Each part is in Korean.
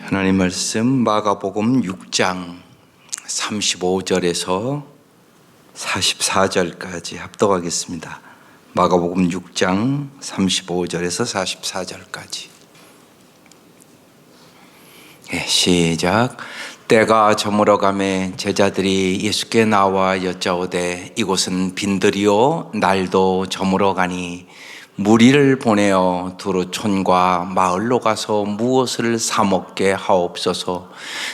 하나님 말씀 마가복음 6장 35절에서 44절까지 합독하겠습니다. 마가복음 6장 35절에서 44절까지. 시작. 때가 저물어 가매 제자들이 예수께 나와 여짜오되 이곳은 빈들이요 날도 저물어 가니 무리를 보내어 두루 촌과 마을로 가서 무엇을 사 먹게 하옵소서.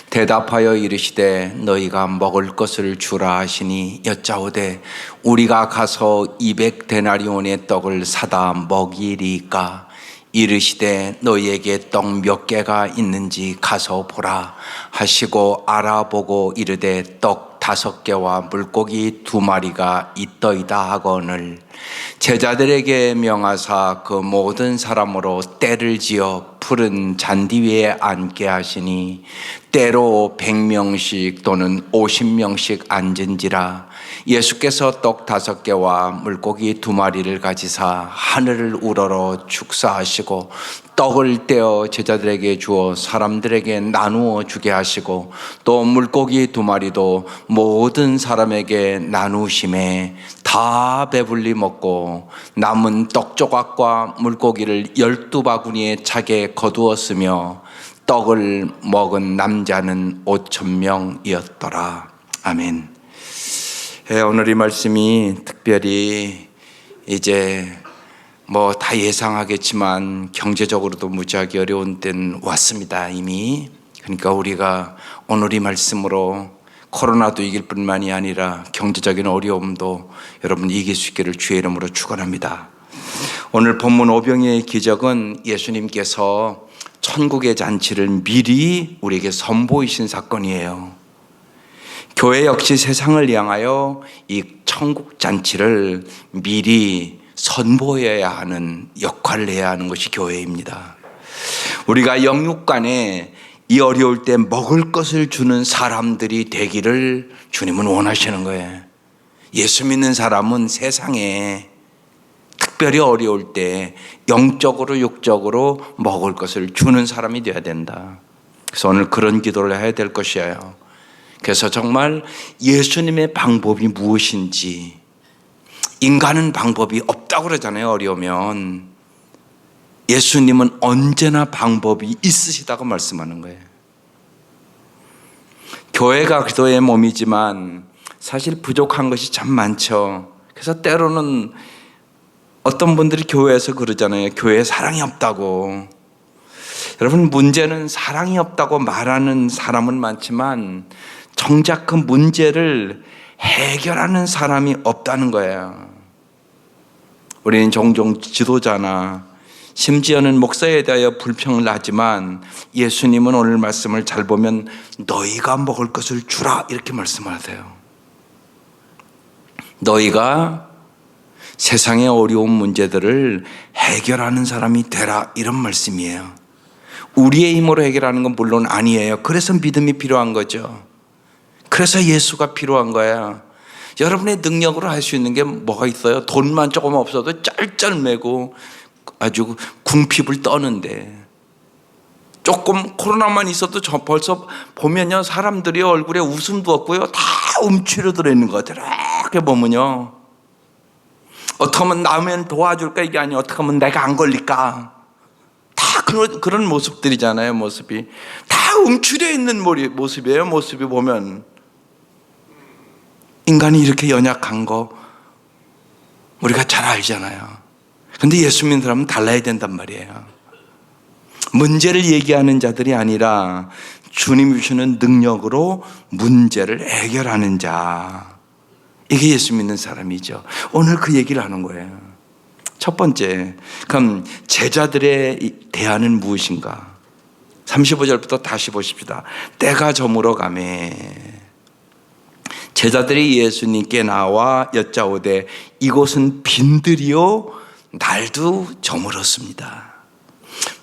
대답하여 이르시되 너희가 먹을 것을 주라 하시니 여짜오되 우리가 가서 200데나리온의 떡을 사다 먹이리까. 이르시되 너희에게 떡 몇 개가 있는지 가서 보라 하시고 알아보고 이르되 떡 5개와 물고기 2마리가 있더이다 하거늘 제자들에게 명하사 그 모든 사람으로 떼를 지어 푸른 잔디 위에 앉게 하시니 때로 100명씩 또는 50명씩 앉은지라. 예수께서 떡 5개와 물고기 2마리를 가지사 하늘을 우러러 축사하시고 떡을 떼어 제자들에게 주어 사람들에게 나누어 주게 하시고 또 물고기 2마리도 모든 사람에게 나누심에 다 배불리 먹고 남은 떡 조각과 물고기를 12바구니에 차게 거두었으며 떡을 먹은 남자는 5,000명이었더라. 아멘. 오늘 이 말씀이 특별히 이제 다 예상하겠지만 경제적으로도 무지하게 어려운 때는 왔습니다 이미. 그러니까 우리가 오늘 이 말씀으로 코로나도 이길 뿐만이 아니라 경제적인 어려움도 여러분 이길 수 있기를 주의 이름으로 축원합니다. 오늘 본문 오병이의 기적은 예수님께서 천국의 잔치를 미리 우리에게 선보이신 사건이에요. 교회 역시 세상을 향하여 이 천국 잔치를 미리 선보여야 하는 역할을 해야 하는 것이 교회입니다. 우리가 영육간에 이 어려울 때 먹을 것을 주는 사람들이 되기를 주님은 원하시는 거예요. 예수 믿는 사람은 세상에 특별히 어려울 때 영적으로 육적으로 먹을 것을 주는 사람이 되어야 된다. 그래서 오늘 그런 기도를 해야 될 것이에요. 그래서 정말 예수님의 방법이 무엇인지, 인간은 방법이 없다고 그러잖아요. 어려우면 예수님은 언제나 방법이 있으시다고 말씀하는 거예요. 교회가 기도의 몸이지만 사실 부족한 것이 참 많죠. 그래서 때로는 어떤 분들이 교회에서 그러잖아요. 교회에 사랑이 없다고. 여러분, 문제는 사랑이 없다고 말하는 사람은 많지만 정작 그 문제를 해결하는 사람이 없다는 거예요. 우리는 종종 지도자나 심지어는 목사에 대하여 불평을 하지만 예수님은 오늘 말씀을 잘 보면 너희가 먹을 것을 주라 이렇게 말씀하세요. 너희가 세상의 어려운 문제들을 해결하는 사람이 되라 이런 말씀이에요. 우리의 힘으로 해결하는 건 물론 아니에요. 그래서 믿음이 필요한 거죠. 그래서 예수가 필요한 거야. 여러분의 능력으로 할 수 있는 게 뭐가 있어요? 돈만 조금 없어도 짤짤매고 아주 궁핍을 떠는데, 조금 코로나만 있어도 벌써 보면요 사람들이 얼굴에 웃음도 없고요 다 움츠려 들어있는 것 같아요. 이렇게 보면요 어떻게 하면 남은 도와줄까 이게 아니에요. 어떻게 하면 내가 안 걸릴까, 다 그런 모습들이잖아요. 모습이 다 움츠려 있는 모습이에요. 모습이 보면 인간이 이렇게 연약한 거 우리가 잘 알잖아요. 근데 예수 믿는 사람은 달라야 된단 말이에요. 문제를 얘기하는 자들이 아니라 주님이 주시는 능력으로 문제를 해결하는 자, 이게 예수 믿는 사람이죠. 오늘 그 얘기를 하는 거예요. 첫 번째, 그럼 제자들의 대안은 무엇인가? 35절부터 다시 보십시다. 때가 저물어 가매 제자들이 예수님께 나와 여짜오되 이곳은 빈들이요 날도 저물었습니다.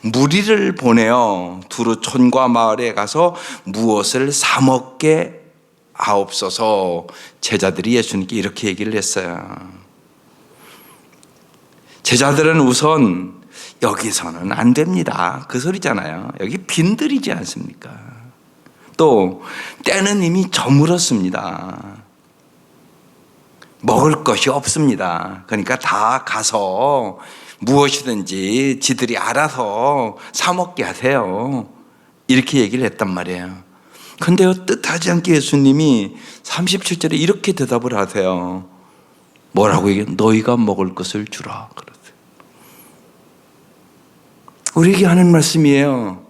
무리를 보내어 두루 촌과 마을에 가서 무엇을 사 먹게 하옵소서. 제자들이 예수님께 이렇게 얘기를 했어요. 제자들은 우선 여기서는 안 됩니다. 그 소리잖아요. 여기 빈들이지 않습니까? 또 때는 이미 저물었습니다. 먹을 것이 없습니다. 그러니까 다 가서 무엇이든지 지들이 알아서 사 먹게 하세요. 이렇게 얘기를 했단 말이에요. 근데요, 뜻하지 않게 예수님이 37절에 이렇게 대답을 하세요. 뭐라고 얘기해요? 너희가 먹을 것을 주라. 그러세요. 우리에게 하는 말씀이에요.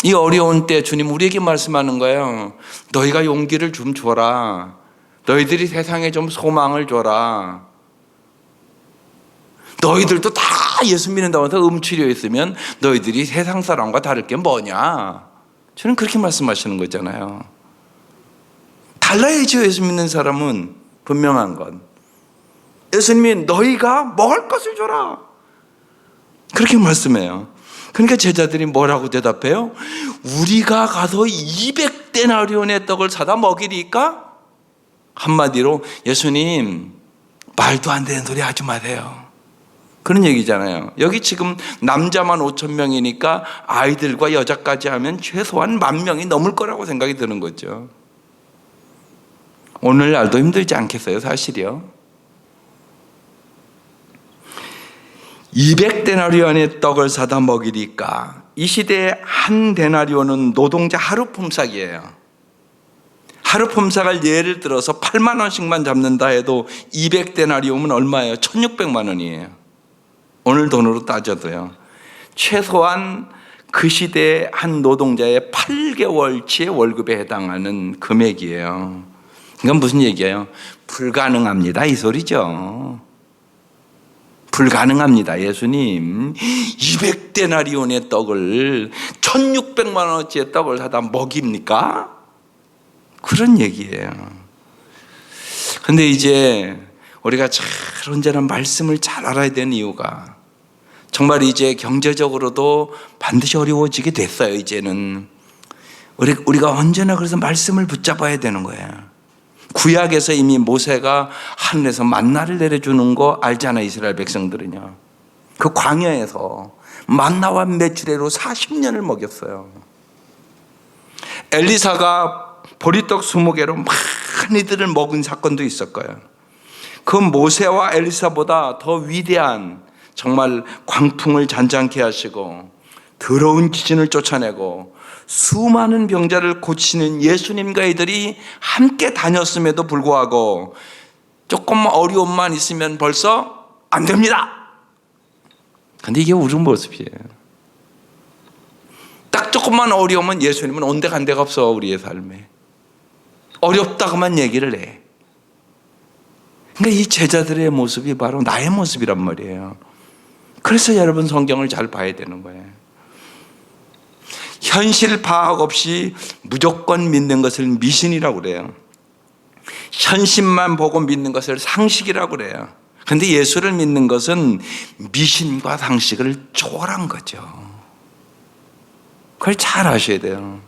이 어려운 때 주님 우리에게 말씀하는 거예요. 너희가 용기를 좀 줘라. 너희들이 세상에 좀 소망을 줘라. 너희들도 다 예수 믿는다고 해서 음치려 있으면 너희들이 세상 사람과 다를 게 뭐냐. 저는 그렇게 말씀하시는 거잖아요. 달라야죠. 예수 믿는 사람은. 분명한 건 예수님이 너희가 먹을 것을 줘라. 그렇게 말씀해요. 그러니까 제자들이 뭐라고 대답해요? 우리가 가서 200데나리온의 떡을 사다 먹이리까? 한마디로 예수님 말도 안 되는 소리 하지 마세요. 그런 얘기잖아요. 여기 지금 남자만 5,000명이니까 아이들과 여자까지 하면 최소한 10,000명이 넘을 거라고 생각이 드는 거죠. 오늘날도 힘들지 않겠어요, 사실이요? 200데나리온의 떡을 사다 먹이리까? 이 시대에 한 데나리온은 노동자 하루 품삯이에요. 하루 품삯을 예를 들어서 8만 원씩만 잡는다 해도 200데나리온은 얼마예요? 1,600만 원이에요. 오늘 돈으로 따져도요. 최소한 그 시대의 한 노동자의 8개월치의 월급에 해당하는 금액이에요. 이건 무슨 얘기예요? 불가능합니다, 이 소리죠. 불가능합니다. 예수님 200데나리온의 떡을 1,600만 원어치의 떡을 사다 먹입니까? 그런 얘기예요. 그런데 이제 우리가 잘 언제나 말씀을 잘 알아야 되는 이유가 정말 이제 경제적으로도 반드시 어려워지게 됐어요. 이제는 우리가 언제나 그래서 말씀을 붙잡아야 되는 거예요. 구약에서 이미 모세가 하늘에서 만나를 내려주는 거 알잖아요. 이스라엘 백성들은요. 그 광야에서 만나와 메추리로 40년을 먹였어요. 엘리사가 보리떡 20개로 많이들을 먹은 사건도 있을 거예요. 그 모세와 엘리사보다 더 위대한 정말 광풍을 잔잔케 하시고 더러운 기진을 쫓아내고 수많은 병자를 고치는 예수님과 이들이 함께 다녔음에도 불구하고 조금 어려움만 있으면 벌써 안 됩니다. 근데 이게 우리 모습이에요. 딱 조금만 어려우면 예수님은 온데간데가 없어. 우리의 삶에 어렵다고만 얘기를 해. 그러니까 이 제자들의 모습이 바로 나의 모습이란 말이에요. 그래서 여러분 성경을 잘 봐야 되는 거예요. 현실 파악 없이 무조건 믿는 것을 미신이라고 그래요. 현실만 보고 믿는 것을 상식이라고 그래요. 그런데 예수를 믿는 것은 미신과 상식을 초월한 거죠. 그걸 잘 아셔야 돼요.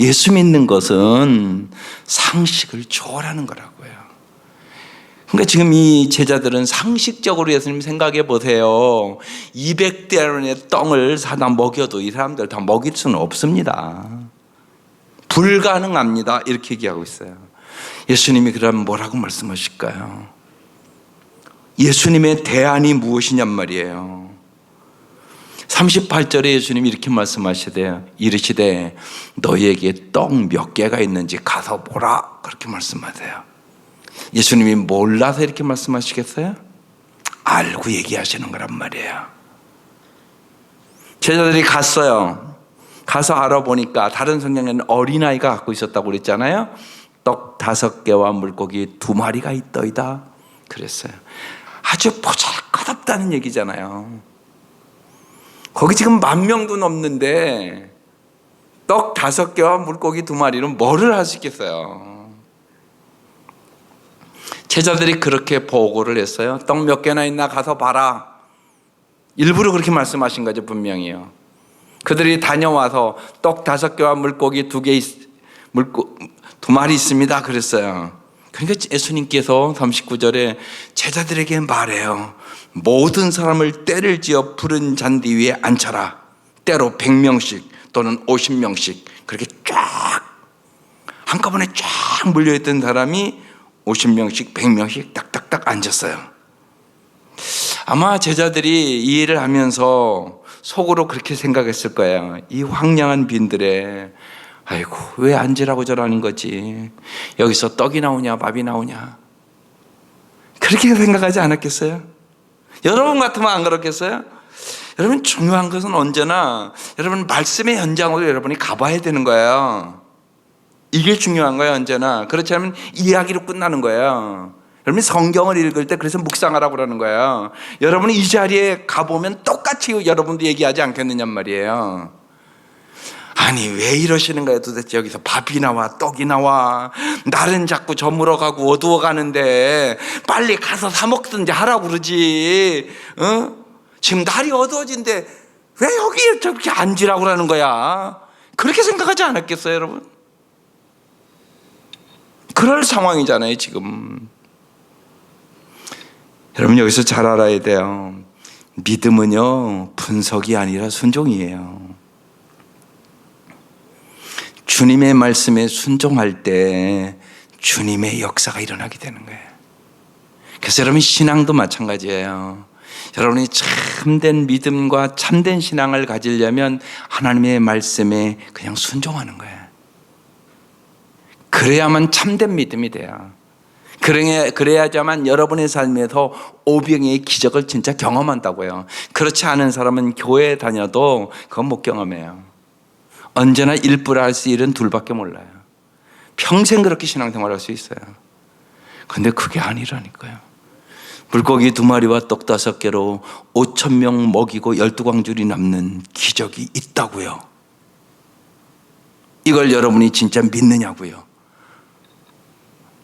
예수 믿는 것은 상식을 초월하는 거라고요. 그러니까 지금 이 제자들은 상식적으로 예수님 생각해 보세요. 200데나리온의 떡을 사다 먹여도 이 사람들 다 먹일 수는 없습니다. 불가능합니다. 이렇게 얘기하고 있어요. 예수님이 그러면 뭐라고 말씀하실까요? 예수님의 대안이 무엇이냔 말이에요. 38절에 예수님이 이렇게 말씀하시대요. 이르시되 너희에게 떡 몇 개가 있는지 가서 보라. 그렇게 말씀하세요. 예수님이 몰라서 이렇게 말씀하시겠어요? 알고 얘기하시는 거란 말이에요. 제자들이 갔어요. 가서 알아보니까 다른 성경에는 어린아이가 갖고 있었다고 그랬잖아요. 떡 5개와 물고기 2마리가 있더이다 그랬어요. 아주 보잘것없다는 얘기잖아요. 거기 지금 10,000명도 넘는데 떡 5개와 물고기 2마리는 뭐를 할 수 있겠어요? 제자들이 그렇게 보고를 했어요. 떡 몇 개나 있나 가서 봐라. 일부러 그렇게 말씀하신 거죠, 분명히요. 그들이 다녀와서 떡 5개와 물고기 2마리 있습니다 그랬어요. 그러니까 예수님께서 39절에 제자들에게 말해요. 모든 사람을 때를 지어 푸른 잔디 위에 앉혀라. 때로 100명씩 또는 50명씩 그렇게 쫙 한꺼번에 쫙 몰려있던 사람이 50명씩 100명씩 딱딱딱 앉았어요. 아마 제자들이 이 일을 하면서 속으로 그렇게 생각했을 거예요. 이 황량한 빈들에 아이고 왜 앉으라고 저러는 거지. 여기서 떡이 나오냐 밥이 나오냐. 그렇게 생각하지 않았겠어요? 여러분 같으면 안 그렇겠어요? 여러분 중요한 것은 언제나 여러분 말씀의 현장으로 여러분이 가봐야 되는 거예요. 이게 중요한 거예요. 언제나. 그렇지 않으면 이야기로 끝나는 거예요. 여러분이 성경을 읽을 때 그래서 묵상하라고 그러는 거예요. 여러분이 이 자리에 가보면 똑같이 여러분도 얘기하지 않겠느냐 말이에요. 아니 왜 이러시는 거예요 도대체. 여기서 밥이 나와 떡이 나와. 날은 자꾸 저물어 가고 어두워 가는데 빨리 가서 사 먹든지 하라고 그러지. 지금 날이 어두워진데 왜 여기 저렇게 앉으라고 그러는 거야. 그렇게 생각하지 않았겠어요 여러분? 그럴 상황이잖아요 지금. 여러분 여기서 잘 알아야 돼요. 믿음은요 분석이 아니라 순종이에요. 주님의 말씀에 순종할 때 주님의 역사가 일어나게 되는 거예요. 그래서 여러분 신앙도 마찬가지예요. 여러분이 참된 믿음과 참된 신앙을 가지려면 하나님의 말씀에 그냥 순종하는 거예요. 그래야만 참된 믿음이 돼요. 그래야지만 여러분의 삶에서 오병이의 기적을 진짜 경험한다고요. 그렇지 않은 사람은 교회에 다녀도 그건 못 경험해요. 언제나 일부러 할 수 일은 둘밖에 몰라요. 평생 그렇게 신앙생활할 수 있어요. 근데 그게 아니라니까요. 물고기 2마리와 떡 5개로 5,000명 먹이고 12광줄이 남는 기적이 있다고요. 이걸 여러분이 진짜 믿느냐고요.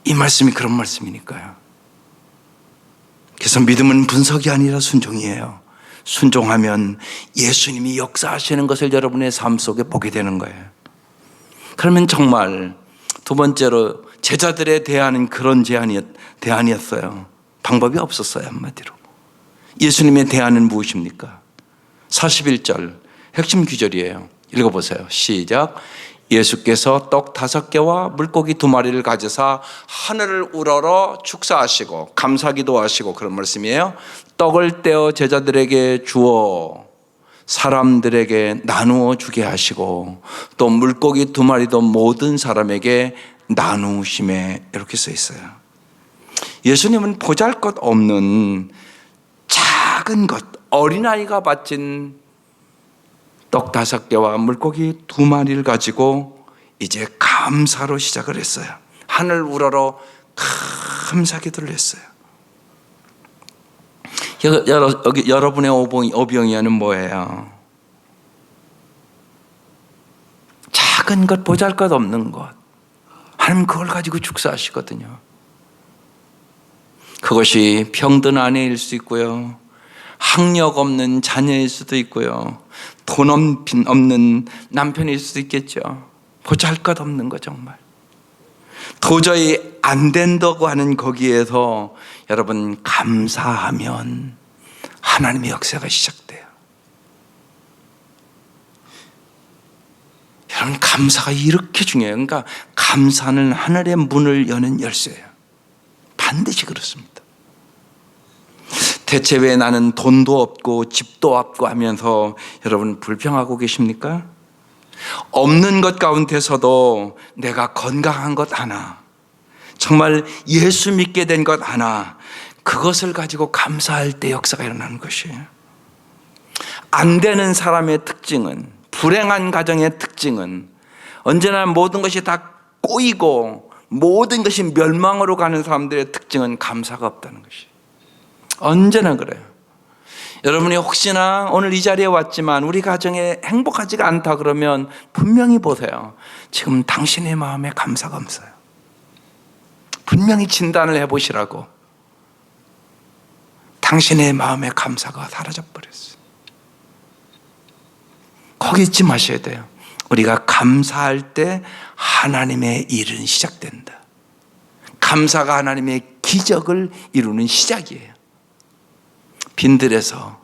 이 말씀이 그런 말씀이니까요. 그래서 믿음은 분석이 아니라 순종이에요. 순종하면 예수님이 역사하시는 것을 여러분의 삶 속에 보게 되는 거예요. 그러면 정말 두 번째로 제자들에 대한 그런 대안이었어요. 방법이 없었어요. 한마디로. 예수님의 대안은 무엇입니까? 41절 핵심 구절이에요. 읽어보세요. 시작. 예수께서 떡 5개와 물고기 2마리를 가져사 하늘을 우러러 축사하시고 감사기도 하시고 그런 말씀이에요. 떡을 떼어 제자들에게 주어 사람들에게 나누어 주게 하시고 또 물고기 2마리도 모든 사람에게 나누심에 이렇게 써 있어요. 예수님은 보잘것없는 작은 것, 어린아이가 바친 떡 5개와 물고기 2마리를 가지고 이제 감사로 시작을 했어요. 하늘 우러러 감사기도를 했어요. 여러분의 오병이어는 뭐예요? 작은 것, 보잘것없는 것. 하나님 그걸 가지고 축사하시거든요. 그것이 병든 아내일 수 있고요. 학력 없는 자녀일 수도 있고요. 돈 없는 남편일 수도 있겠죠. 보잘것없는 거 정말. 도저히 안 된다고 하는 거기에서 여러분 감사하면 하나님의 역사가 시작돼요. 여러분 감사가 이렇게 중요해요. 그러니까 감사는 하늘의 문을 여는 열쇠예요. 반드시 그렇습니다. 대체 왜 나는 돈도 없고 집도 없고 하면서 여러분 불평하고 계십니까? 없는 것 가운데서도 내가 건강한 것 하나, 정말 예수 믿게 된 것 하나, 그것을 가지고 감사할 때 역사가 일어나는 것이에요. 안 되는 사람의 특징은, 불행한 가정의 특징은 언제나 모든 것이 다 꼬이고 모든 것이 멸망으로 가는 사람들의 특징은 감사가 없다는 것이에요. 언제나 그래요. 여러분이 혹시나 오늘 이 자리에 왔지만 우리 가정에 행복하지가 않다 그러면 분명히 보세요. 지금 당신의 마음에 감사가 없어요. 분명히 진단을 해보시라고. 당신의 마음에 감사가 사라져버렸어요. 거기 잊지 마셔야 돼요. 우리가 감사할 때 하나님의 일은 시작된다. 감사가 하나님의 기적을 이루는 시작이에요. 빈들에서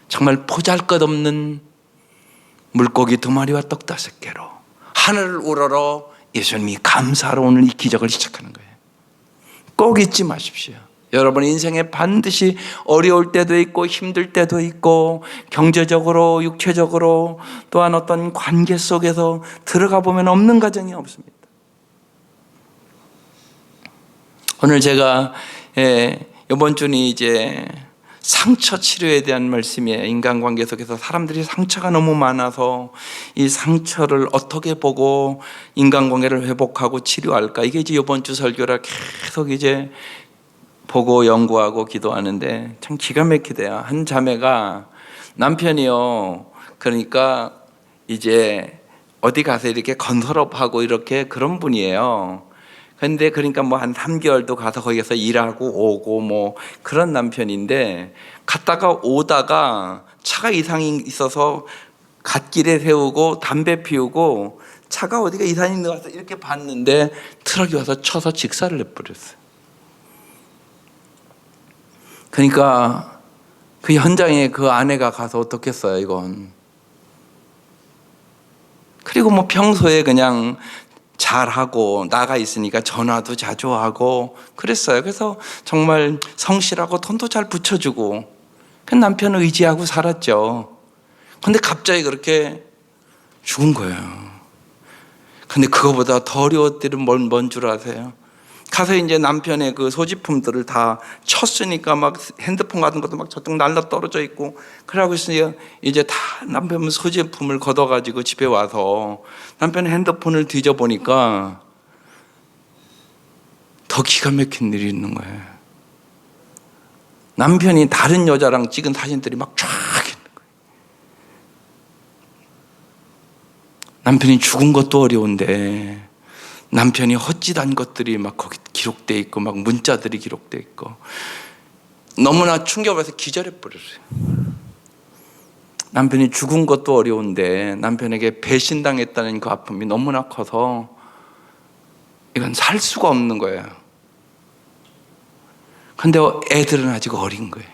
정말 보잘것없는 물고기 2마리와 떡 5개로 하늘을 우러러 예수님이 감사로 오늘 이 기적을 시작하는 거예요. 꼭 잊지 마십시오. 여러분 인생에 반드시 어려울 때도 있고 힘들 때도 있고 경제적으로 육체적으로 또한 어떤 관계 속에서 들어가 보면 없는 가정이 없습니다. 오늘 제가 이번 주는 이제 상처 치료에 대한 말씀이에요. 인간관계 속에서 사람들이 상처가 너무 많아서 이 상처를 어떻게 보고 인간관계를 회복하고 치료할까, 이게 이제 이번 주 설교라 계속 이제 보고 연구하고 기도하는데 참 기가 막히대요. 한 자매가 남편이요, 그러니까 이제 어디 가서 이렇게 건설업하고 이렇게 그런 분이에요. 근데 그러니까 뭐 한 3개월도 가서 거기서 일하고 오고 뭐 그런 남편인데, 갔다가 오다가 차가 이상이 있어서 갓길에 세우고 담배 피우고 차가 어디가 이상이 있는 것 같아서 이렇게 봤는데 트럭이 와서 쳐서 직사를 내버렸어요. 그러니까 그 현장에 그 아내가 가서 어떻겠어요, 이건. 그리고 뭐 평소에 그냥 잘하고 나가 있으니까 전화도 자주 하고 그랬어요. 그래서 정말 성실하고 돈도 잘 붙여주고 그 남편을 의지하고 살았죠. 근데 갑자기 그렇게 죽은 거예요. 근데 그거보다 더 어려운 일은 뭔 줄 아세요? 가서 이제 남편의 그 소지품들을 다 쳤으니까 막 핸드폰 같은 것도 막 저쪽 날라 떨어져 있고 그러고 있으니 이제 다 남편 소지품을 걷어가지고 집에 와서 남편의 핸드폰을 뒤져보니까 더 기가 막힌 일이 있는 거예요. 남편이 다른 여자랑 찍은 사진들이 막 쫙 있는 거예요. 남편이 죽은 것도 어려운데 남편이 헛짓한 것들이 막 거기 기록돼 있고 막 문자들이 기록돼 있고 너무나 충격을 해서 기절해 버렸어요. 남편이 죽은 것도 어려운데 남편에게 배신당했다는 그 아픔이 너무나 커서 이건 살 수가 없는 거예요. 근데 애들은 아직 어린 거예요.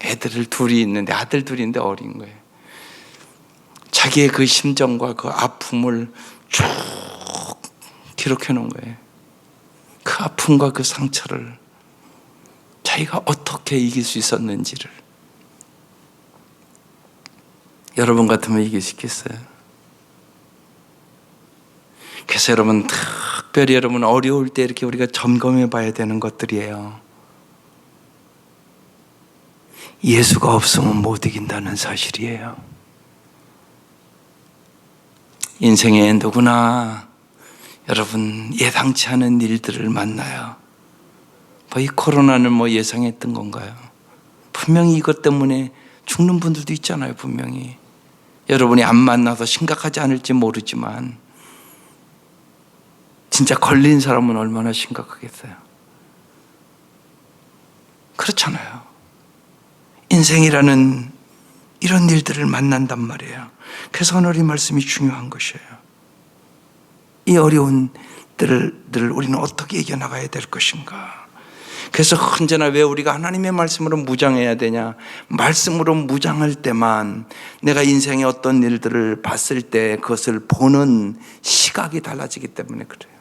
애들을 둘이 있는데, 아들 둘이 있는데 어린 거예요. 자기의 그 심정과 그 아픔을 쭉 기록해 놓은 거예요. 그 아픔과 그 상처를 자기가 어떻게 이길 수 있었는지를. 여러분 같으면 이길 수 있겠어요? 그래서 여러분, 특별히 여러분 어려울 때 이렇게 우리가 점검해 봐야 되는 것들이에요. 예수가 없으면 못 이긴다는 사실이에요. 인생에 누구나 여러분 예상치 않은 일들을 만나요. 뭐 이 코로나는 뭐 예상했던 건가요? 분명히 이것 때문에 죽는 분들도 있잖아요. 분명히 여러분이 안 만나서 심각하지 않을지 모르지만 진짜 걸린 사람은 얼마나 심각하겠어요. 그렇잖아요. 인생이라는 이런 일들을 만난단 말이에요. 그래서 오늘 이 말씀이 중요한 것이에요. 이 어려운 때를 우리는 어떻게 이겨나가야 될 것인가. 그래서 언제나 왜 우리가 하나님의 말씀으로 무장해야 되냐. 말씀으로 무장할 때만 내가 인생의 어떤 일들을 봤을 때 그것을 보는 시각이 달라지기 때문에 그래요.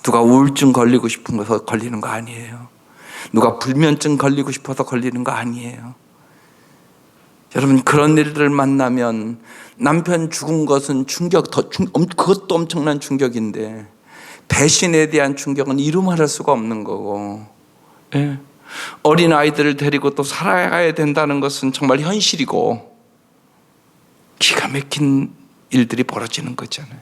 누가 우울증 걸리고 싶어서 걸리는 거 아니에요. 누가 불면증 걸리고 싶어서 걸리는 거 아니에요. 여러분 그런 일들을 만나면 남편 죽은 것은 그것도 엄청난 충격인데 배신에 대한 충격은 이루 말할 수가 없는 거고, 예. 어린 아이들을 데리고 또 살아가야 된다는 것은 정말 현실이고 기가 막힌 일들이 벌어지는 거잖아요.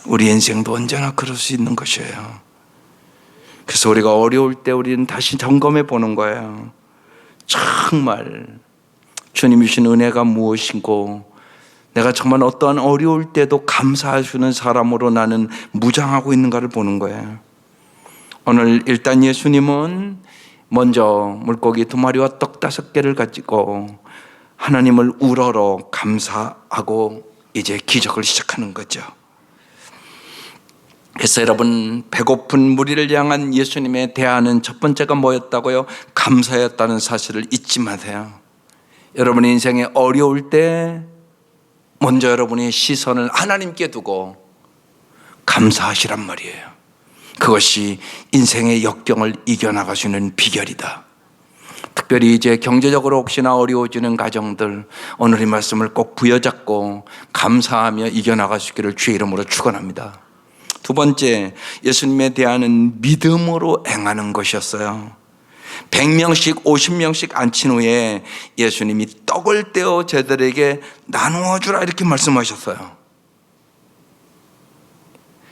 우리 인생도 언제나 그럴 수 있는 것이에요. 그래서 우리가 어려울 때 우리는 다시 점검해 보는 거예요. 정말 주님이 주신 은혜가 무엇이고 내가 정말 어떠한 어려울 때도 감사해주는 사람으로 나는 무장하고 있는가를 보는 거예요. 오늘 일단 예수님은 먼저 물고기 2마리와 떡 5개를 가지고 하나님을 우러러 감사하고 이제 기적을 시작하는 거죠. 그래서 여러분, 배고픈 무리를 향한 예수님의 대하는 첫 번째가 뭐였다고요? 감사였다는 사실을 잊지 마세요. 여러분의 인생에 어려울 때 먼저 여러분의 시선을 하나님께 두고 감사하시란 말이에요. 그것이 인생의 역경을 이겨나갈 수 있는 비결이다. 특별히 이제 경제적으로 혹시나 어려워지는 가정들, 오늘 이 말씀을 꼭 부여잡고 감사하며 이겨나갈 수 있기를 주의 이름으로 축원합니다. 두 번째, 예수님에 대한 믿음으로 행하는 것이었어요. 100명씩 50명씩 앉힌 후에 예수님이 떡을 떼어 제자들에게 나누어 주라 이렇게 말씀하셨어요.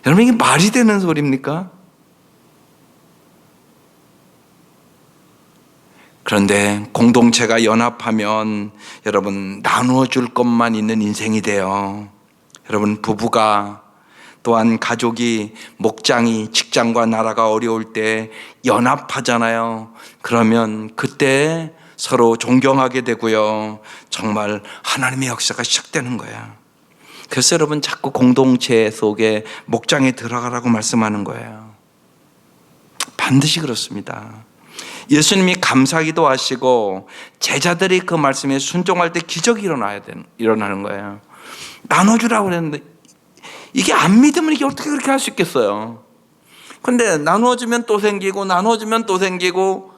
여러분, 이게 말이 되는 소리입니까? 그런데 공동체가 연합하면 여러분, 나누어 줄 것만 있는 인생이 돼요. 여러분, 부부가 또한 가족이, 목장이, 직장과 나라가 어려울 때 연합하잖아요. 그러면 그때 서로 존경하게 되고요. 정말 하나님의 역사가 시작되는 거야. 그래서 여러분, 자꾸 공동체 속에 목장에 들어가라고 말씀하는 거예요. 반드시 그렇습니다. 예수님이 감사기도 하시고 제자들이 그 말씀에 순종할 때 기적이 일어나는 거예요. 나눠주라고 그랬는데 이게 안 믿으면 이게 어떻게 그렇게 할 수 있겠어요? 근데 나누어주면 또 생기고 나누어주면 또 생기고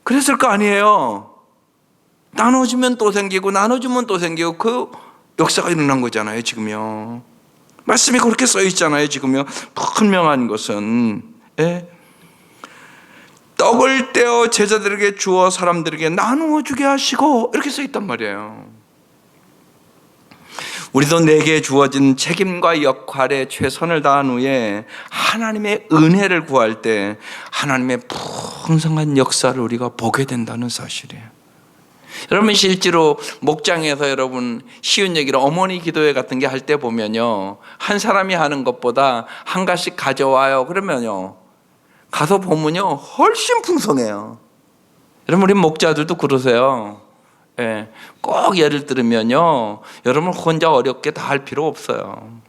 그랬을 거 아니에요. 나눠주면 또 생기고 나눠주면 또 생기고 그 역사가 일어난 거잖아요, 지금요. 말씀이 그렇게 써 있잖아요, 지금요. 분명한 것은. 예? 떡을 떼어 제자들에게 주어 사람들에게 나누어 주게 하시고 이렇게 써 있단 말이에요. 우리도 내게 주어진 책임과 역할에 최선을 다한 후에 하나님의 은혜를 구할 때 하나님의 풍성한 역사를 우리가 보게 된다는 사실이에요. 여러분, 실제로 목장에서 여러분 쉬운 얘기로 어머니 기도회 같은 게 할 때 보면요, 한 사람이 하는 것보다 한 가지씩 가져와요. 그러면요, 가서 보면요 훨씬 풍성해요. 여러분, 우리 목자들도 그러세요. 예, 꼭 예를 들면요, 여러분 혼자 어렵게 다 할 필요 없어요.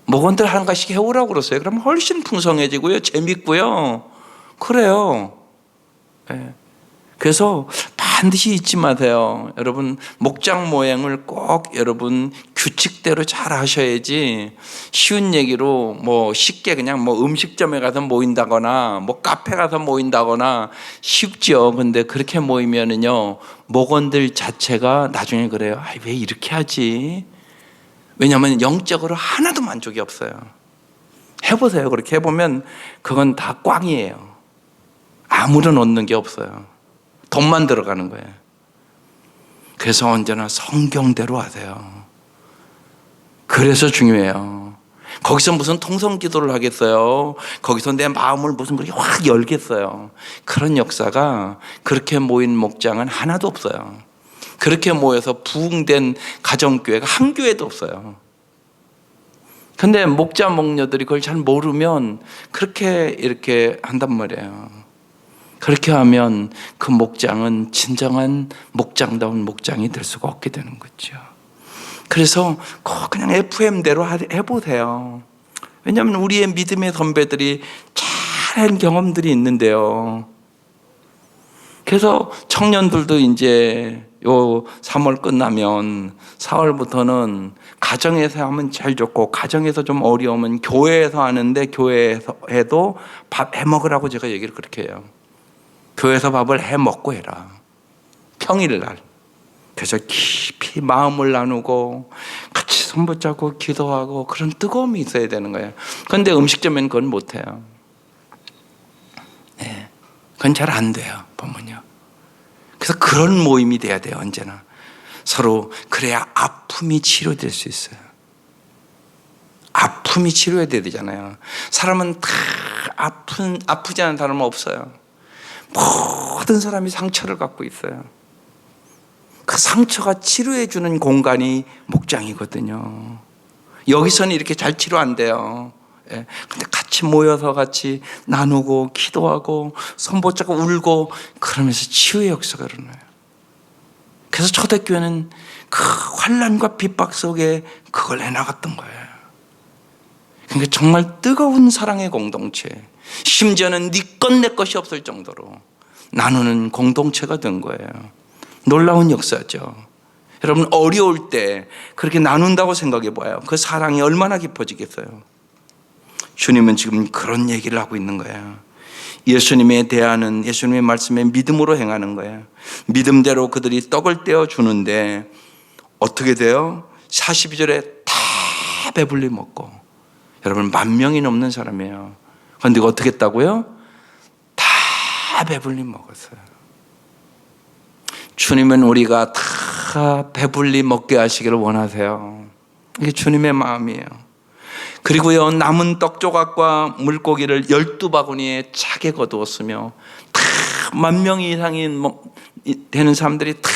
목원들 한 가지씩 해오라고 그러세요. 그러면 훨씬 풍성해지고요, 재밌고요. 그래요. 예. 그래서 반드시 잊지 마세요. 여러분, 목장 모양을 꼭 여러분 규칙대로 잘 하셔야지 쉬운 얘기로 뭐 쉽게 그냥 뭐 음식점에 가서 모인다거나 뭐 카페 가서 모인다거나 쉽죠. 근데 그렇게 모이면은요, 목원들 자체가 나중에 그래요. 아, 왜 이렇게 하지? 왜냐하면 영적으로 하나도 만족이 없어요. 해보세요. 그렇게 해보면 그건 다 꽝이에요. 아무런 얻는 게 없어요. 돈만 들어가는 거예요. 그래서 언제나 성경대로 하세요. 그래서 중요해요. 거기서 무슨 통성 기도를 하겠어요? 거기서 내 마음을 무슨 그렇게 확 열겠어요? 그런 역사가, 그렇게 모인 목장은 하나도 없어요. 그렇게 모여서 부흥된 가정교회가 한 교회도 없어요. 근데 목자 목녀들이 그걸 잘 모르면 그렇게 이렇게 한단 말이에요. 그렇게 하면 그 목장은 진정한 목장다운 목장이 될 수가 없게 되는 거죠. 그래서 그냥 FM대로 해보세요. 왜냐하면 우리의 믿음의 선배들이 잘한 경험들이 있는데요. 그래서 청년들도 이제 요 3월 끝나면 4월부터는 가정에서 하면 제일 좋고, 가정에서 좀 어려우면 교회에서 하는데 교회에서 해도 밥 해먹으라고 제가 얘기를 그렇게 해요. 교회에서 밥을 해 먹고 해라. 평일날. 그래서 깊이 마음을 나누고 같이 손붙잡고 기도하고 그런 뜨거움이 있어야 되는 거예요. 그런데 음식점에는 그건 못해요. 네, 그건 잘 안 돼요, 보면요. 그래서 그런 모임이 돼야 돼요, 언제나. 서로. 그래야 아픔이 치료될 수 있어요. 아픔이 치료해야 되잖아요. 사람은 다 아프지 않은 사람은 없어요. 모든 사람이 상처를 갖고 있어요. 그 상처가 치료해주는 공간이 목장이거든요. 여기서는 이렇게 잘 치료 안 돼요. 예. 근데 같이 모여서 같이 나누고 기도하고 손붙잡고 울고 그러면서 치유의 역사가 일어나요. 그래서 초대교회는 그 환난과 핍박 속에 그걸 해나갔던 거예요. 그러니까 정말 뜨거운 사랑의 공동체, 심지어는 네 것 내 것이 없을 정도로 나누는 공동체가 된 거예요. 놀라운 역사죠. 여러분, 어려울 때 그렇게 나눈다고 생각해 봐요. 그 사랑이 얼마나 깊어지겠어요. 주님은 지금 그런 얘기를 하고 있는 거예요. 예수님에 대하는, 예수님의 말씀에 믿음으로 행하는 거예요. 믿음대로 그들이 떡을 떼어 주는데 어떻게 돼요? 42절에 다 배불리 먹고, 여러분 10,000명이 넘는 사람이에요. 그런데 어떻게 했다고요? 다 배불리 먹었어요. 주님은 우리가 다 배불리 먹게 하시기를 원하세요. 이게 주님의 마음이에요. 그리고요, 남은 떡 조각과 물고기를 12바구니에 차게 거두었으며 다 10,000명 이상이 되는 사람들이 다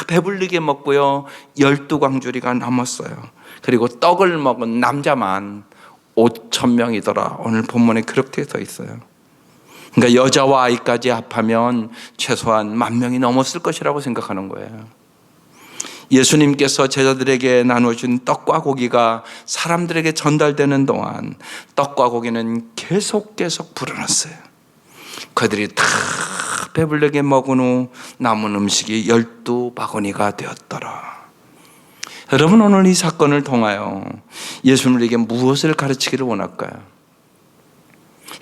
배불리게 먹고요, 12광주리가 남았어요. 그리고 떡을 먹은 남자만 5,000명이더라. 오늘 본문에 그렇게 써 있어요. 그러니까 여자와 아이까지 합하면 최소한 10,000명이 넘었을 것이라고 생각하는 거예요. 예수님께서 제자들에게 나누어준 떡과 고기가 사람들에게 전달되는 동안 떡과 고기는 계속 불어났어요. 그들이 다 배불리게 먹은 후 남은 음식이 12바구니가 되었더라. 여러분, 오늘 이 사건을 통하여 예수님은 우리에게 무엇을 가르치기를 원할까요?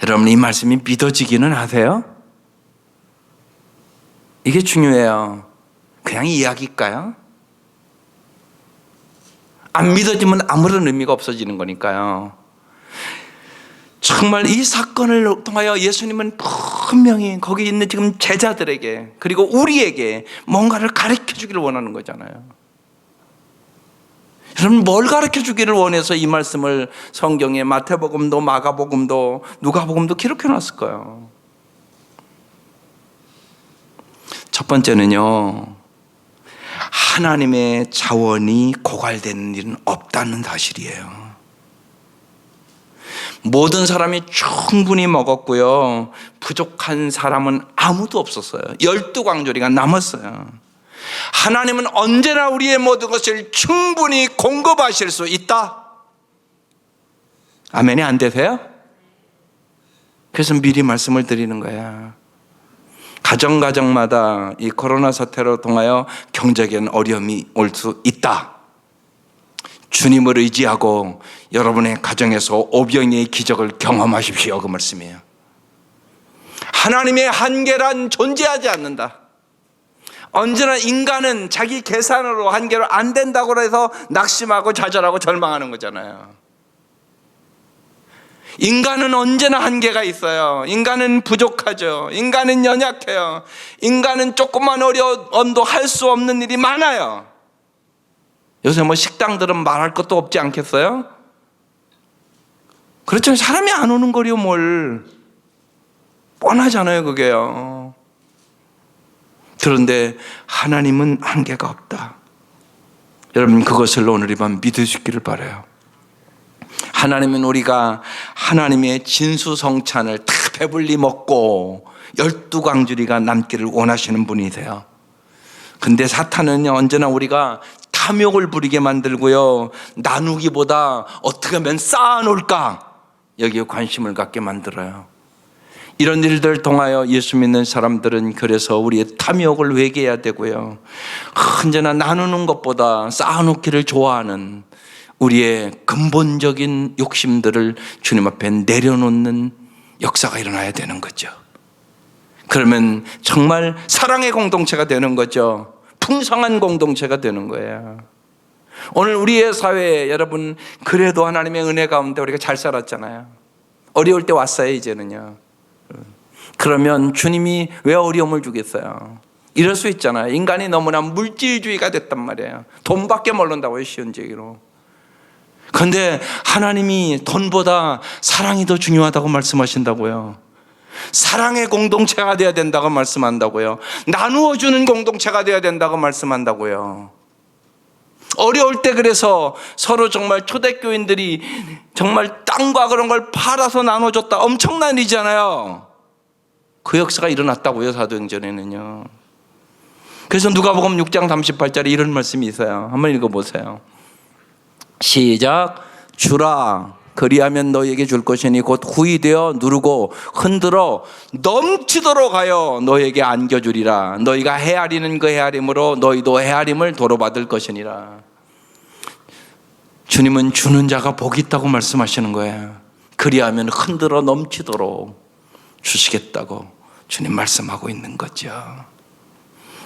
여러분, 이 말씀이 믿어지기는 하세요? 이게 중요해요. 그냥 이야기일까요? 안 믿어지면 아무런 의미가 없어지는 거니까요. 정말 이 사건을 통하여 예수님은 분명히 거기 있는 지금 제자들에게, 그리고 우리에게 뭔가를 가르쳐 주기를 원하는 거잖아요. 여러분, 뭘 가르쳐 주기를 원해서 이 말씀을 성경에 마태복음도 마가복음도 누가복음도 기록해 놨을까요? 첫 번째는요, 하나님의 자원이 고갈되는 일은 없다는 사실이에요. 모든 사람이 충분히 먹었고요, 부족한 사람은 아무도 없었어요. 12광주리가 남았어요. 하나님은 언제나 우리의 모든 것을 충분히 공급하실 수 있다. 아멘이 안 되세요? 그래서 미리 말씀을 드리는 거야. 가정마다 이 코로나 사태로 통하여 경제적인 어려움이 올 수 있다. 주님을 의지하고 여러분의 가정에서 오병이의 기적을 경험하십시오. 그 말씀이에요. 하나님의 한계란 존재하지 않는다. 언제나 인간은 자기 계산으로 한계로 안 된다고 해서 낙심하고 좌절하고 절망하는 거잖아요. 인간은 언제나 한계가 있어요. 인간은 부족하죠. 인간은 연약해요. 인간은 조금만 어려움도 할 수 없는 일이 많아요. 요새 뭐 식당들은 말할 것도 없지 않겠어요? 그렇죠. 사람이 안 오는 거리요, 뭘. 뻔하잖아요, 그게요. 그런데 하나님은 한계가 없다. 여러분, 그것을 오늘 이 밤 믿으시기를 바라요. 하나님은 우리가 하나님의 진수성찬을 다 배불리 먹고 12광주리가 남기를 원하시는 분이세요. 근데 사탄은 언제나 우리가 탐욕을 부리게 만들고요, 나누기보다 어떻게 하면 쌓아놓을까, 여기에 관심을 갖게 만들어요. 이런 일들을 통하여 예수 믿는 사람들은 그래서 우리의 탐욕을 회개해야 되고요, 언제나 나누는 것보다 쌓아놓기를 좋아하는 우리의 근본적인 욕심들을 주님 앞에 내려놓는 역사가 일어나야 되는 거죠. 그러면 정말 사랑의 공동체가 되는 거죠. 풍성한 공동체가 되는 거예요. 오늘 우리의 사회에 여러분, 그래도 하나님의 은혜 가운데 우리가 잘 살았잖아요. 어려울 때 왔어요, 이제는요. 그러면 주님이 왜 어려움을 주겠어요? 이럴 수 있잖아요. 인간이 너무나 물질주의가 됐단 말이에요. 돈밖에 모른다고요, 쉬운 얘기로. 그런데 하나님이 돈보다 사랑이 더 중요하다고 말씀하신다고요. 사랑의 공동체가 되어야 된다고 말씀한다고요. 나누어주는 공동체가 되어야 된다고 말씀한다고요. 어려울 때 그래서 서로 정말 초대교인들이 정말 땅과 그런 걸 팔아서 나눠줬다. 엄청난 일이잖아요. 그 역사가 일어났다고요, 사도행전에는요. 그래서 누가복음 6장 38절에 이런 말씀이 있어요. 한번 읽어보세요. 시작. 주라 그리하면 너희에게 줄 것이니 곧 후이되어 누르고 흔들어 넘치도록 하여 너희에게 안겨주리라. 너희가 헤아리는 그 헤아림으로 너희도 헤아림을 도로받을 것이니라. 주님은 주는 자가 복이 있다고 말씀하시는 거예요. 그리하면 흔들어 넘치도록 주시겠다고 주님 말씀하고 있는 거죠.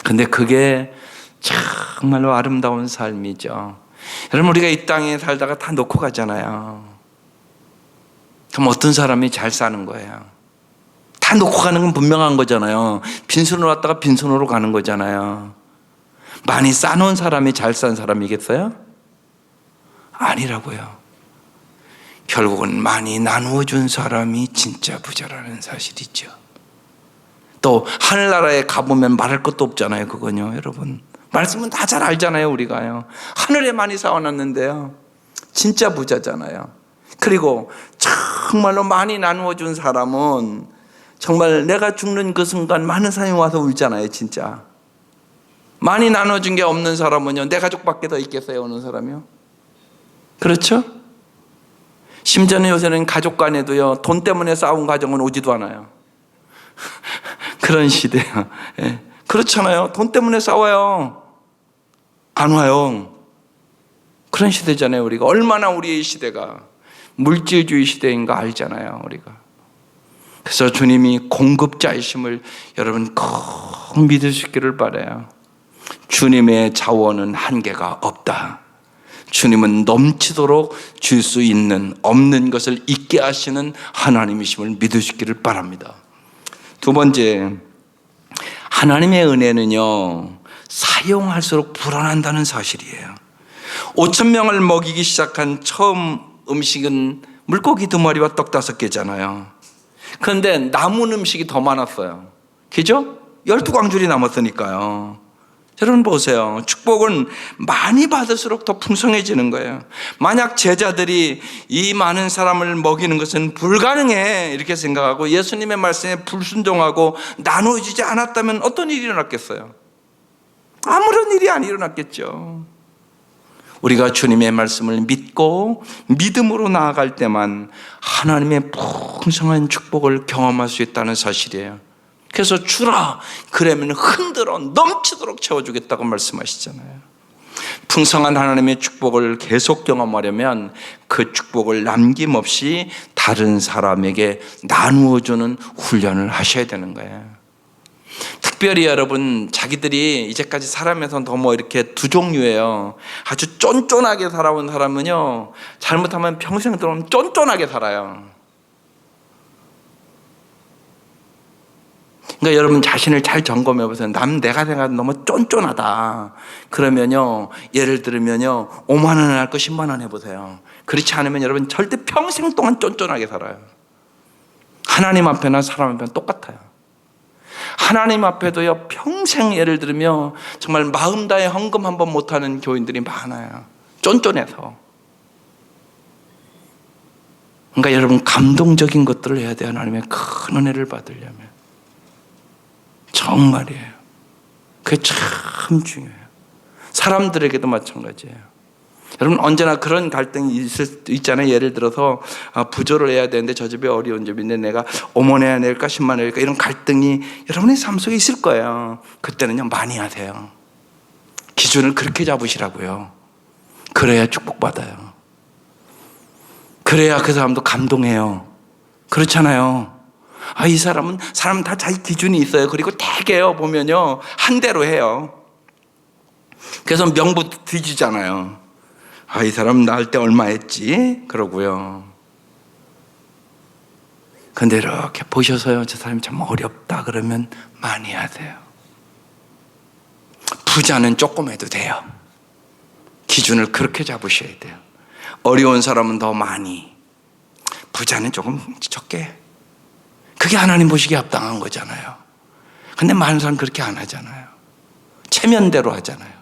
근데 그게 정말로 아름다운 삶이죠. 여러분, 우리가 이 땅에 살다가 다 놓고 가잖아요. 그럼 어떤 사람이 잘 사는 거예요? 다 놓고 가는 건 분명한 거잖아요. 빈손으로 왔다가 빈손으로 가는 거잖아요. 많이 쌓아놓은 사람이 잘 산 사람이겠어요? 아니라고요. 결국은 많이 나누어 준 사람이 진짜 부자라는 사실이죠. 또 하늘나라에 가보면 말할 것도 없잖아요. 그건요, 여러분. 말씀은 다 잘 알잖아요, 우리가요. 하늘에 많이 쌓아놨는데요, 진짜 부자잖아요. 그리고 정말로 많이 나누어 준 사람은 정말 내가 죽는 그 순간 많은 사람이 와서 울잖아요, 진짜. 많이 나눠준 게 없는 사람은요, 내 가족밖에 더 있겠어요, 오는 사람이요? 그렇죠? 심지어는 요새는 가족 간에도요, 돈 때문에 싸운 가정은 오지도 않아요. 그런 시대야. 예. 그렇잖아요. 돈 때문에 싸워요. 안 와요. 그런 시대잖아요, 우리가. 얼마나 우리의 시대가 물질주의 시대인가 알잖아요, 우리가. 그래서 주님이 공급자이심을 여러분 꼭 믿을 수 있기를 바라요. 주님의 자원은 한계가 없다. 주님은 넘치도록 줄 수 있는, 없는 것을 있게 하시는 하나님이심을 믿을 수 있기를 바랍니다. 두 번째, 하나님의 은혜는요, 사용할수록 불어난다는 사실이에요. 5,000명을 먹이기 시작한 처음 음식은 물고기 2마리와 떡 5개잖아요. 그런데 남은 음식이 더 많았어요. 그죠? 12광줄이 남았으니까요. 여러분 보세요. 축복은 많이 받을수록 더 풍성해지는 거예요. 만약 제자들이 이 많은 사람을 먹이는 것은 불가능해 이렇게 생각하고 예수님의 말씀에 불순종하고 나누어지지 않았다면 어떤 일이 일어났겠어요? 아무런 일이 안 일어났겠죠. 우리가 주님의 말씀을 믿고 믿음으로 나아갈 때만 하나님의 풍성한 축복을 경험할 수 있다는 사실이에요. 그래서 주라, 그러면 흔들어 넘치도록 채워주겠다고 말씀하시잖아요. 풍성한 하나님의 축복을 계속 경험하려면 그 축복을 남김없이 다른 사람에게 나누어주는 훈련을 하셔야 되는 거예요. 특별히 여러분, 자기들이 이제까지 살아면서 너무 이렇게 두 종류예요. 아주 쫀쫀하게 살아온 사람은요, 잘못하면 평생 동안 쫀쫀하게 살아요. 그러니까 여러분 자신을 잘 점검해 보세요. 내가 생각하면 너무 쫀쫀하다. 그러면요, 예를 들면요, 5만 원을 할 거 10만 원 해보세요. 그렇지 않으면 여러분 절대 평생 동안 쫀쫀하게 살아요. 하나님 앞에나 사람 앞에나 똑같아요. 하나님 앞에도요, 평생 예를 들면 정말 마음 다해 헌금 한번 못하는 교인들이 많아요. 쫀쫀해서. 그러니까 여러분 감동적인 것들을 해야 돼요. 하나님의 큰 은혜를 받으려면. 정말이에요. 그게 참 중요해요. 사람들에게도 마찬가지예요. 여러분 언제나 그런 갈등이 있잖아요. 예를 들어서 부조를 해야 되는데 저 집이 어려운 집인데 내가 5만 해야 될까 10만 해야 될까, 이런 갈등이 여러분의 삶 속에 있을 거예요. 그때는요, 많이 하세요. 기준을 그렇게 잡으시라고요. 그래야 축복받아요. 그래야 그 사람도 감동해요. 그렇잖아요. 이 사람 다 자기 기준이 있어요. 그리고 대개요 보면요, 한 대로 해요. 그래서 명부 뒤지잖아요. 이 사람 낳을 때 얼마 했지? 그러고요. 근데 이렇게 보셔서요, 저 사람이 참 어렵다 그러면 많이 하세요. 부자는 조금 해도 돼요. 기준을 그렇게 잡으셔야 돼요. 어려운 사람은 더 많이, 부자는 조금 적게. 그게 하나님 보시기에 합당한 거잖아요. 근데 많은 사람 그렇게 안 하잖아요. 체면대로 하잖아요.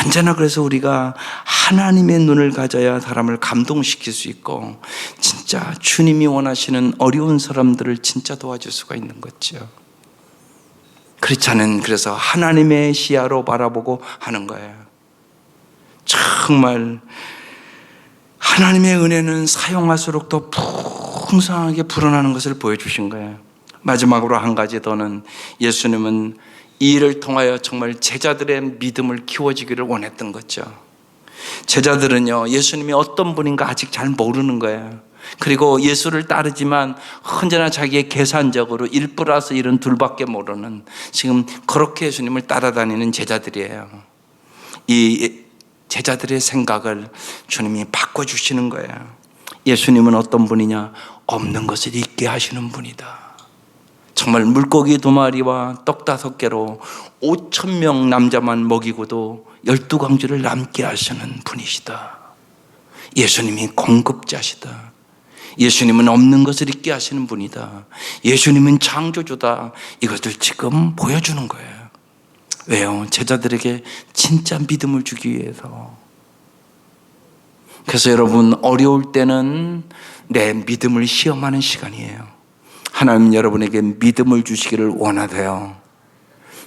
언제나 그래서 우리가 하나님의 눈을 가져야 사람을 감동시킬 수 있고 진짜 주님이 원하시는 어려운 사람들을 진짜 도와줄 수가 있는 거죠. 그렇지 않은, 그래서 하나님의 시야로 바라보고 하는 거예요. 정말 하나님의 은혜는 사용할수록 더 풍성하게 불어나는 것을 보여주신 거예요. 마지막으로 한 가지 더는 예수님은 이 일을 통하여 정말 제자들의 믿음을 키워지기를 원했던 거죠. 제자들은요, 예수님이 어떤 분인가 아직 잘 모르는 거예요. 그리고 예수를 따르지만 언제나 자기의 계산적으로 1+1은 2밖에 모르는, 지금 그렇게 예수님을 따라다니는 제자들이에요. 이 제자들의 생각을 주님이 바꿔주시는 거예요. 예수님은 어떤 분이냐? 없는 것을 있게 하시는 분이다. 정말 물고기 2마리와 떡 5개로 5,000명 남자만 먹이고도 12광주를 남게 하시는 분이시다. 예수님이 공급자시다. 예수님은 없는 것을 있게 하시는 분이다. 예수님은 창조주다. 이것을 지금 보여주는 거예요. 왜요? 제자들에게 진짜 믿음을 주기 위해서. 그래서 여러분, 어려울 때는 내 믿음을 시험하는 시간이에요. 하나님 여러분에게 믿음을 주시기를 원하세요.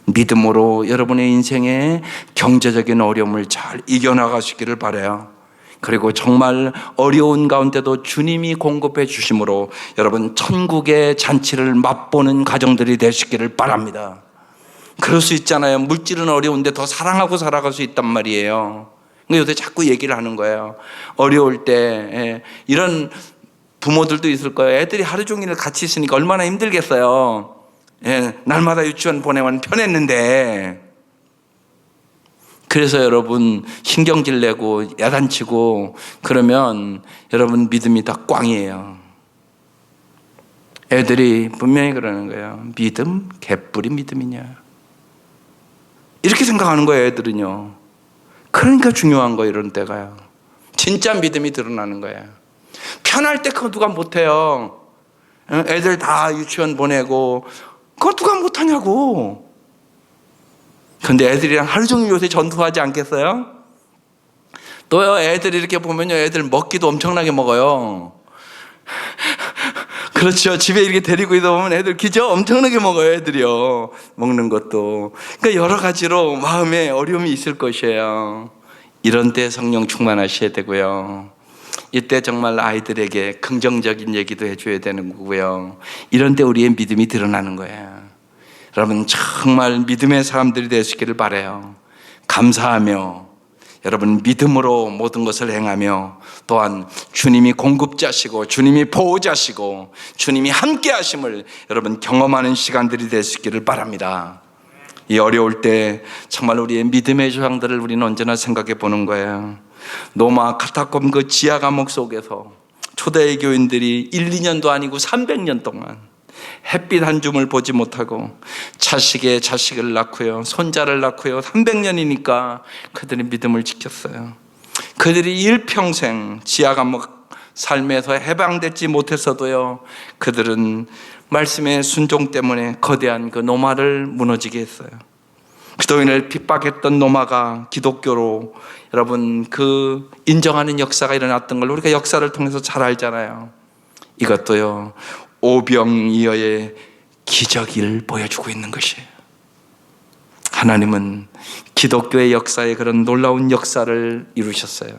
믿음으로 여러분의 인생의 경제적인 어려움을 잘 이겨나가시기를 바라요. 그리고 정말 어려운 가운데도 주님이 공급해 주심으로 여러분 천국의 잔치를 맛보는 가정들이 되시기를 바랍니다. 그럴 수 있잖아요. 물질은 어려운데 더 사랑하고 살아갈 수 있단 말이에요. 요새 자꾸 얘기를 하는 거예요. 어려울 때 이런 부모들도 있을 거예요. 애들이 하루 종일 같이 있으니까 얼마나 힘들겠어요. 날마다 유치원 보내면 편했는데. 그래서 여러분 신경질 내고 야단치고 그러면 여러분 믿음이 다 꽝이에요. 애들이 분명히 그러는 거예요. 믿음? 개뿔이 믿음이냐. 이렇게 생각하는 거예요, 애들은요. 그러니까 중요한 거예요, 이런 때가요. 진짜 믿음이 드러나는 거예요. 편할 때 그거 누가 못해요. 애들 다 유치원 보내고 그거 누가 못하냐고. 근데 애들이랑 하루 종일 요새 전투하지 않겠어요? 또요, 애들이 이렇게 보면요, 애들 먹기도 엄청나게 먹어요. 그렇죠. 집에 이렇게 데리고 있다 보면 애들 기저 엄청나게 먹어요, 애들이요. 먹는 것도. 그러니까 여러 가지로 마음에 어려움이 있을 것이에요. 이런 때 성령 충만하셔야 되고요. 이때 정말 아이들에게 긍정적인 얘기도 해줘야 되는 거고요. 이런 때 우리의 믿음이 드러나는 거예요. 여러분 정말 믿음의 사람들이 되시기를 바라요. 감사하며 여러분 믿음으로 모든 것을 행하며 또한 주님이 공급자시고 주님이 보호자시고 주님이 함께 하심을 여러분 경험하는 시간들이 되시기를 바랍니다. 이 어려울 때 정말 우리의 믿음의 조상들을 우리는 언제나 생각해 보는 거예요. 로마 카타콤 그 지하 감옥 속에서 초대의 교인들이 1, 2년도 아니고 300년 동안 햇빛 한 줌을 보지 못하고 자식의 자식을 낳고요, 손자를 낳고요, 300년이니까 그들이 믿음을 지켰어요. 그들이 일평생 지하 감옥 삶에서 해방되지 못했어도요, 그들은 말씀의 순종 때문에 거대한 그 로마를 무너지게 했어요. 기독인을 핍박했던 로마가 기독교로 여러분 그 인정하는 역사가 일어났던 걸 우리가 역사를 통해서 잘 알잖아요. 이것도요, 오병이어의 기적을 보여주고 있는 것이에요. 하나님은 기독교의 역사에 그런 놀라운 역사를 이루셨어요.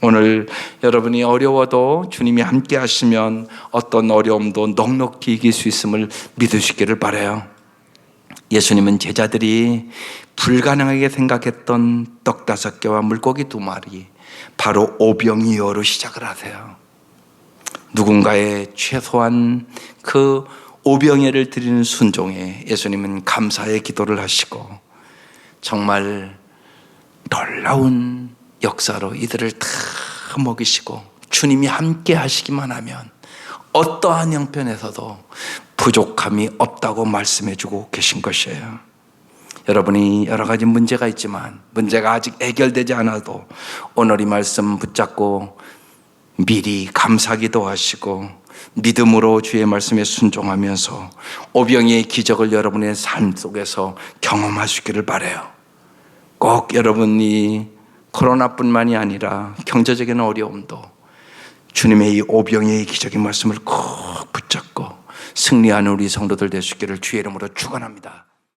오늘 여러분이 어려워도 주님이 함께 하시면 어떤 어려움도 넉넉히 이길 수 있음을 믿으시기를 바라요. 예수님은 제자들이 불가능하게 생각했던 떡 5개와 물고기 2마리, 바로 오병이어로 시작을 하세요. 누군가의 최소한 그 오병이어를 드리는 순종에 예수님은 감사의 기도를 하시고 정말 놀라운 역사로 이들을 다 먹이시고 주님이 함께 하시기만 하면 어떠한 형편에서도 부족함이 없다고 말씀해주고 계신 것이에요. 여러분이 여러 가지 문제가 있지만 문제가 아직 해결되지 않아도 오늘 이 말씀 붙잡고 미리 감사기도 하시고 믿음으로 주의 말씀에 순종하면서 오병이의 기적을 여러분의 삶 속에서 경험하시기를 바라요. 꼭 여러분이 코로나뿐만이 아니라 경제적인 어려움도 주님의 이 오병이의 기적인 말씀을 꼭 붙잡고 승리하는 우리 성도들 되시기를 주의 이름으로 축원합니다.